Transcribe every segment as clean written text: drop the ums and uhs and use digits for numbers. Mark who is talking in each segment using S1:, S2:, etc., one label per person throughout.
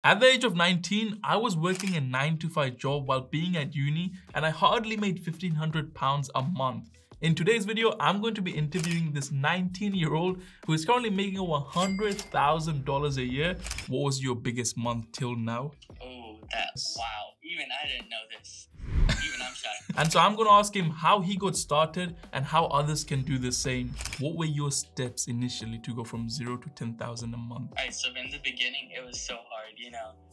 S1: At the age of 19, I was working a 9 to 5 job while being at uni, and I hardly made £1,500 a month. In today's video, I'm going to be interviewing this 19-year-old who is currently making over $100,000 a year. What was your biggest month till now?
S2: Oh, wow. Even I didn't know this. Even I'm shocked.
S1: And so I'm going to ask him how he got started and how others can do the same. What were your steps initially to go from 0 to 10,000 a month?
S2: Alright, so in the beginning, it was so hard,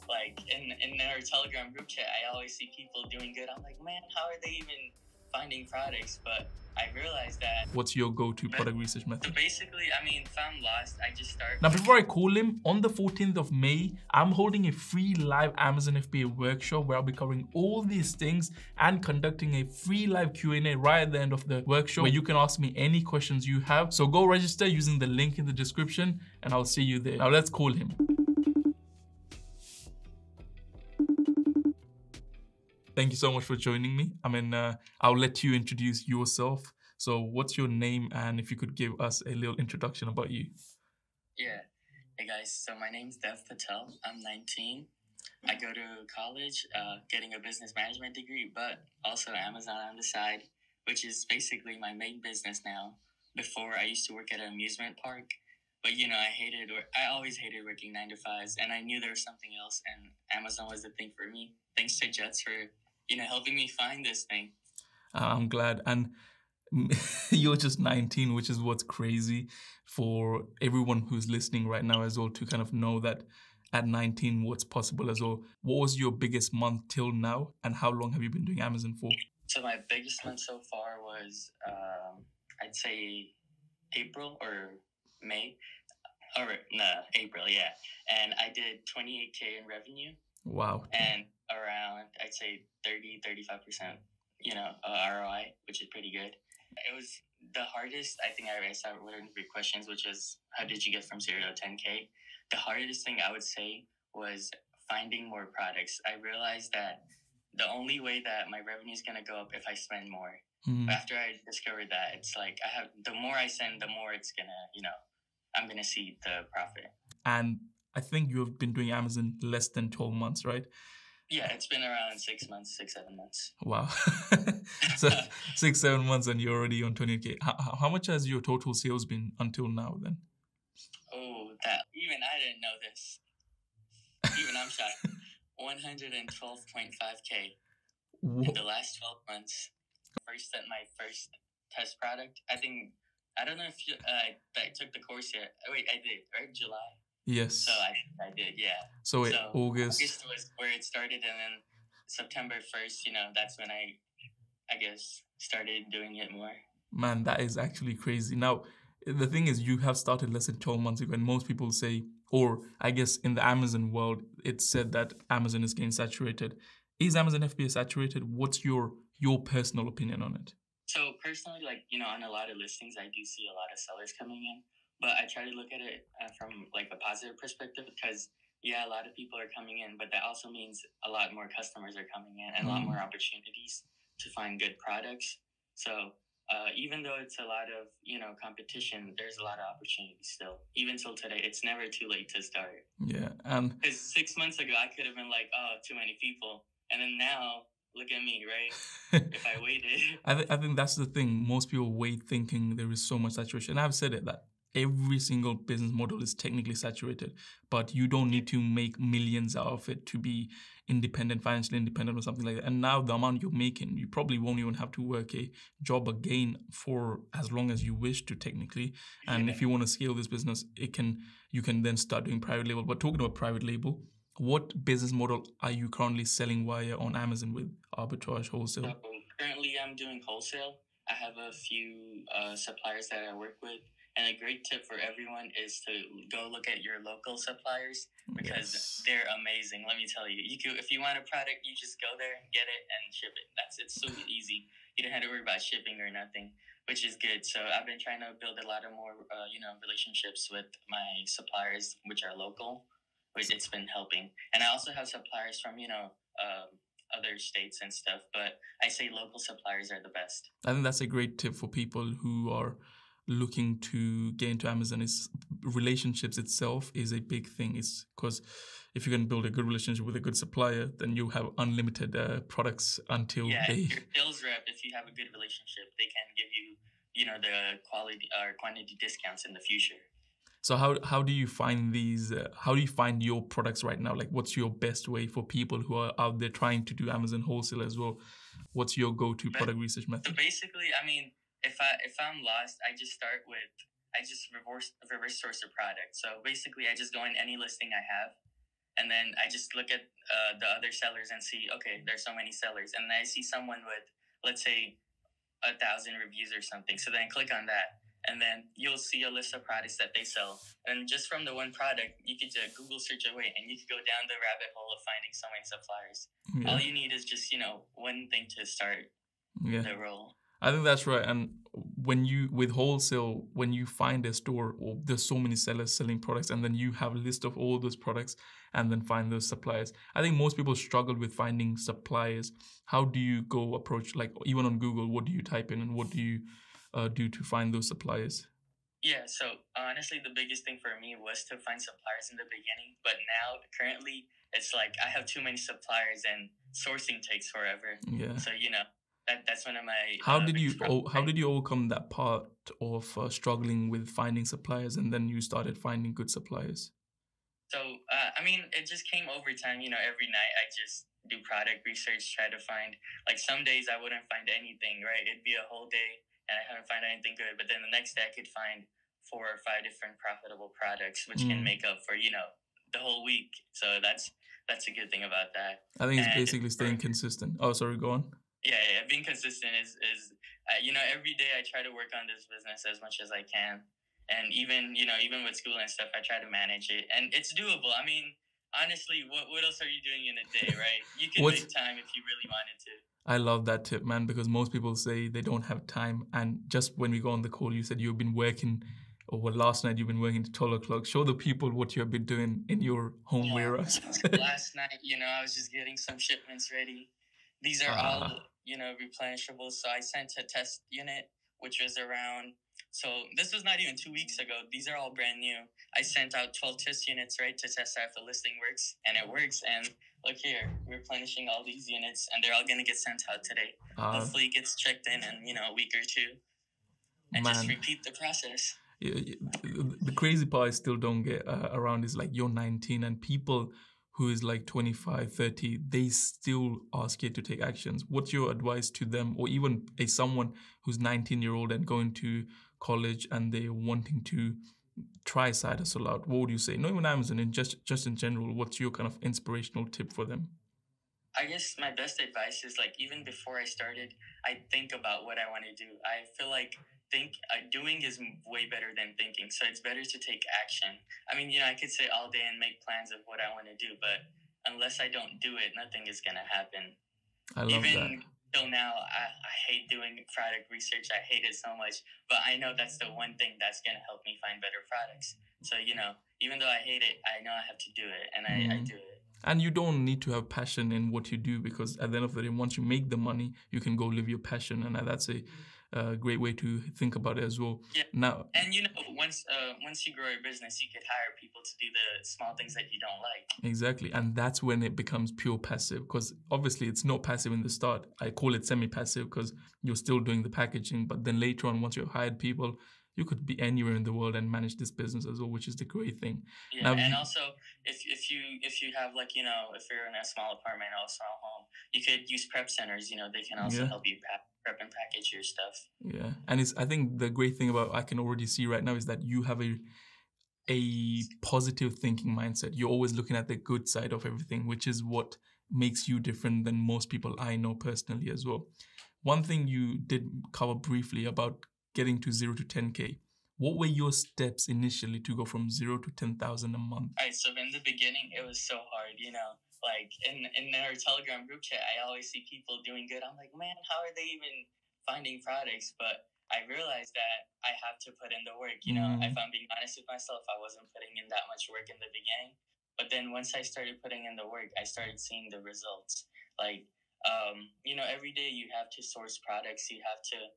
S2: like in our Telegram group chat, I always see people doing good. I'm like, man, how are they even finding products? But I realized that...
S1: What's your go-to product research method?
S2: So basically, if I'm lost, I just start...
S1: Now, before I call him, on the 14th of May, I'm holding a free live Amazon FBA workshop where I'll be covering all these things and conducting a free live Q&A right at the end of the workshop where you can ask me any questions you have. So go register using the link in the description and I'll see you there. Now let's call him. Thank you so much for joining me. I'll let you introduce yourself. So what's your name, and if you could give us a little introduction about you?
S2: Yeah. Hey guys, so my name's Dev Patel. I'm 19. I go to college, getting a business management degree, but also Amazon on the side, which is basically my main business now. Before, I used to work at an amusement park, but I always hated working 9 to 5s, and I knew there was something else, and Amazon was the thing for me. Thanks to Jatz for, helping me find this thing.
S1: I'm glad. And you're just 19, which is what's crazy for everyone who's listening right now as well, to kind of know that at 19 what's possible as well. What was your biggest month till now, and how long have you been doing Amazon for?
S2: So my biggest month so far was I'd say April or May, or no, April, yeah. And I did 28K in revenue.
S1: Wow.
S2: And around, I'd say 30-35%, ROI, which is pretty good. It was the hardest. I think I started with 3 questions, which is how did you get from 0 to 10K? The hardest thing I would say was finding more products. I realized that the only way that my revenue is going to go up if I spend more. After I discovered that, it's like the more I send, the more it's going to, I'm going to see the profit.
S1: And I think you have been doing Amazon less than 12 months, right?
S2: Yeah, it's been around 6 months, 7 months.
S1: Wow. So 6-7 months and you're already on 20K. How much has your total sales been until now then?
S2: Oh, even I didn't know this. Even I'm shocked. 112.5K in the last 12 months. My first test product. I don't know if I took the course yet. Oh, wait, I did, right? July.
S1: Yes.
S2: So I did, yeah.
S1: So August
S2: was where it started, and then September 1st, that's when I guess started doing it more.
S1: Man, that is actually crazy. Now, the thing is, you have started less than 12 months ago, and most people say, or I guess in the Amazon world, it's said that Amazon is getting saturated. Is Amazon FBA saturated? What's your personal opinion on it?
S2: So personally, on a lot of listings, I do see a lot of sellers coming in. But I try to look at it from a positive perspective because, yeah, a lot of people are coming in, but that also means a lot more customers are coming in and a lot more opportunities to find good products. So even though it's a lot of, competition, there's a lot of opportunities still. Even till today, it's never too late to start.
S1: Yeah.
S2: Because 6 months ago, I could have been like, oh, too many people. And then now, look at me, right? If I waited.
S1: I think that's the thing. Most people wait thinking there is so much saturation. And I've said it that every single business model is technically saturated, but you don't need to make millions out of it to be independent, financially independent or something like that. And now the amount you're making, you probably won't even have to work a job again for as long as you wish to technically. And if you want to scale this business, you can then start doing private label. But talking about private label, what business model are you currently selling via on Amazon with arbitrage, wholesale?
S2: So currently I'm doing wholesale. I have a few suppliers that I work with. And a great tip for everyone is to go look at your local suppliers because they're amazing. Let me tell you, if you want a product, you just go there, get it, and ship it. It's so easy. You don't have to worry about shipping or nothing, which is good. So I've been trying to build a lot of more, relationships with my suppliers, which are local, which it's been helping. And I also have suppliers from, other states and stuff, but I say local suppliers are the best.
S1: I think that's a great tip for people who are looking to get into Amazon. Is relationships itself is a big thing. It's because if you can build a good relationship with a good supplier, then you have unlimited products until they.
S2: Your sales rep, if you have a good relationship, they can give you, the quality or quantity discounts in the future.
S1: So how do you find these? How do you find your products right now? Like, what's your best way for people who are out there trying to do Amazon wholesale as well? What's your go-to product research method?
S2: So basically, I mean, if I'm lost, I just reverse source a product. So basically, I just go in any listing I have, and then I just look at the other sellers and see, okay, there's so many sellers, and then I see someone with, let's say, 1,000 reviews or something. So then click on that, and then you'll see a list of products that they sell. And just from the one product, you could just Google search away, and you could go down the rabbit hole of finding so many suppliers. Yeah. All you need is just, one thing to start the roll.
S1: I think that's right. And with wholesale, when you find a store, or there's so many sellers selling products, and then you have a list of all those products and then find those suppliers. I think most people struggle with finding suppliers. How do you go approach, like even on Google, what do you type in and what do you do to find those suppliers?
S2: Yeah, so honestly, the biggest thing for me was to find suppliers in the beginning. But now, currently, it's like I have too many suppliers and sourcing takes forever.
S1: Yeah.
S2: So, that's one of my.
S1: How did you overcome that part of struggling with finding suppliers, and then you started finding good suppliers?
S2: So I mean, it just came over time. Every night I just do product research, try to find. Like some days I wouldn't find anything. Right, it'd be a whole day and I haven't found anything good. But then the next day I could find 4 or 5 different profitable products, which can make up for the whole week. So that's a good thing about that.
S1: I think it's basically staying consistent. Oh, sorry, go on.
S2: Yeah, being consistent is every day I try to work on this business as much as I can, and even with school and stuff, I try to manage it, and it's doable. I mean, honestly, what else are you doing in a day, right? You can make time if you really wanted to.
S1: I love that tip, man, because most people say they don't have time, and just when we go on the call, you said you've been working. Or last night you've been working to 12 o'clock. Show the people what you have been doing in your home warehouse.
S2: Last night, I was just getting some shipments ready. These are all, replenishable. So I sent a test unit, which was around, so this was not even 2 weeks ago. These are all brand new. I sent out 12 test units, right, to test out if the listing works, and it works. And look here, replenishing all these units, and they're all going to get sent out today. Hopefully it gets checked in a week or two, and just repeat the process.
S1: The crazy part I still don't get around is like you're 19 and people who is like 25, 30, they still ask you to take actions. What's your advice to them, or even someone who's 19-year-old and going to college and they're wanting to try side hustle out? What would you say? Not even Amazon, and just in general, what's your kind of inspirational tip for them?
S2: I guess my best advice is, like, even before I started, I think about what I want to do. I feel like doing is way better than thinking. So it's better to take action. I mean, I could sit all day and make plans of what I want to do, but unless I don't do it, nothing is going to happen.
S1: I love that.
S2: Even till now, I hate doing product research. I hate it so much, but I know that's the one thing that's going to help me find better products. So, even though I hate it, I know I have to do it, and I do it.
S1: And you don't need to have passion in what you do, because at the end of the day, once you make the money, you can go live your passion. And that's a great way to think about it as well.
S2: Yeah. Now, and once you grow your business, you could hire people to do the small things that you don't like.
S1: Exactly. And that's when it becomes pure passive, because obviously it's not passive in the start. I call it semi-passive because you're still doing the packaging. But then later on, once you've hired people, you could be anywhere in the world and manage this business as well, which is the great thing.
S2: Yeah, and also if you have, like, if you're in a small apartment or a small home, you could use prep centers. They can also help you prep and package your stuff.
S1: Yeah, and I think the great thing about I can already see right now is that you have a positive thinking mindset. You're always looking at the good side of everything, which is what makes you different than most people I know personally as well. One thing you did cover briefly about getting to 0 to 10K. What were your steps initially to go from 0 to 10,000 a month?
S2: All right, so in the beginning, it was so hard, like in our Telegram group chat, I always see people doing good. I'm like, man, how are they even finding products? But I realized that I have to put in the work. If I'm being honest with myself, I wasn't putting in that much work in the beginning. But then once I started putting in the work, I started seeing the results. Like, every day you have to source products. You have to.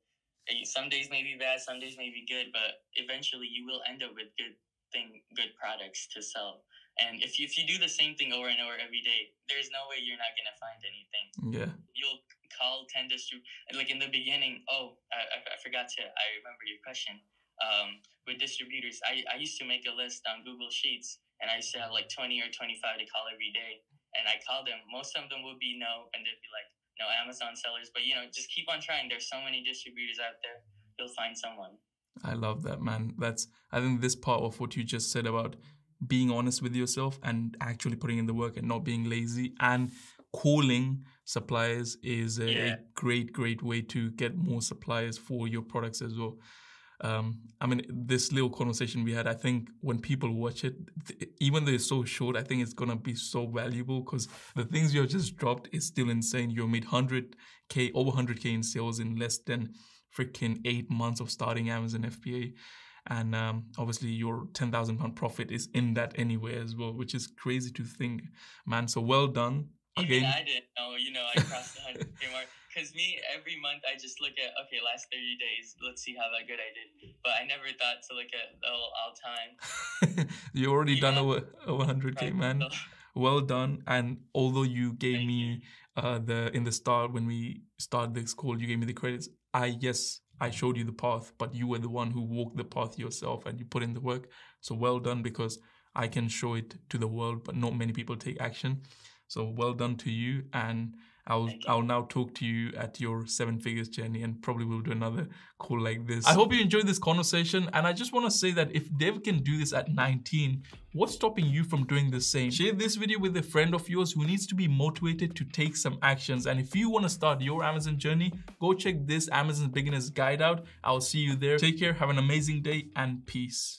S2: Some days may be bad, some days may be good, but eventually you will end up with good products to sell. And if you do the same thing over and over every day, there's no way you're not gonna find anything.
S1: Yeah.
S2: You'll call 10 like in the beginning. Oh, I forgot to. I remember your question. With distributors, I used to make a list on Google Sheets, and I used to have like 20 or 25 to call every day. And I called them. Most of them would be no, and they'd be like, no Amazon sellers. But just keep on trying. There's so many distributors out there. You'll find someone.
S1: I love that, man. I think this part of what you just said about being honest with yourself and actually putting in the work and not being lazy and calling suppliers is a great way to get more suppliers for your products as well. I mean, this little conversation we had, I think when people watch it, even though it's so short, I think it's going to be so valuable because the things you have just dropped is still insane. You made over 100K in sales in less than freaking 8 months of starting Amazon FBA. And obviously your £10,000 profit is in that anyway as well, which is crazy to think, man. So well done.
S2: Even I didn't know, I crossed the 100K mark. Because every month I just look at, okay, last 30 days, let's see how good I did. But I never thought to look at all time.
S1: You already done over 100K, man. Well done. And although you gave me in the start, when we started this call, you gave me the credits. I showed you the path, but you were the one who walked the path yourself and you put in the work. So well done, because I can show it to the world, but not many people take action. So well done to you. And I'll now talk to you at your 7 figures journey, and probably we'll do another call like this. I hope you enjoyed this conversation, and I just want to say that if Dev can do this at 19, what's stopping you from doing the same? Share this video with a friend of yours who needs to be motivated to take some actions. And if you want to start your Amazon journey, go check this Amazon Beginner's Guide out. I'll see you there. Take care, have an amazing day, and peace.